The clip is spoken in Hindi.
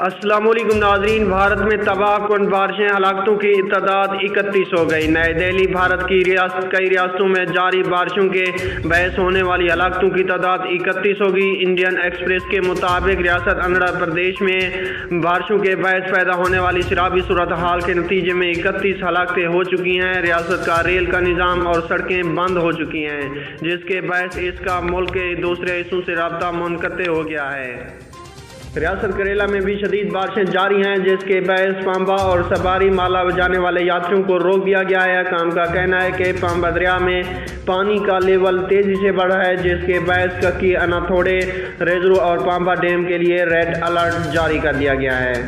अस्सलामुअलैकुम नाज़रीन। भारत में तबाहकुन बारिशें, हलाकतों की तादाद 31 हो गई। नई दिल्ली। भारत की कई रियासतों में जारी बारिशों के बहस होने वाली हलाकतों की तादाद 31 होगी। इंडियन एक्सप्रेस के मुताबिक रियासत आंध्र प्रदेश में बारिशों के बहस पैदा होने वाली शराबी सूरत हाल के नतीजे में 31 हलाकतें हो चुकी हैं। रियासत का रेल का निज़ाम और सड़कें बंद हो चुकी हैं, जिसके बहस इसका मुल्क के दूसरे हिस्सों से रब्ता मुनक़ते हो गया है। रियासत केरला में भी शदीद बारिशें जारी हैं, जिसके बायस पांबा और सबारी माला जाने वाले यात्रियों को रोक दिया गया है। काम का कहना है कि पांबा दरिया में पानी का लेवल तेज़ी से बढ़ा है, जिसके बायस कक्की, अनाथोड़े, रेजरू और पांबा डैम के लिए रेड अलर्ट जारी कर दिया गया है।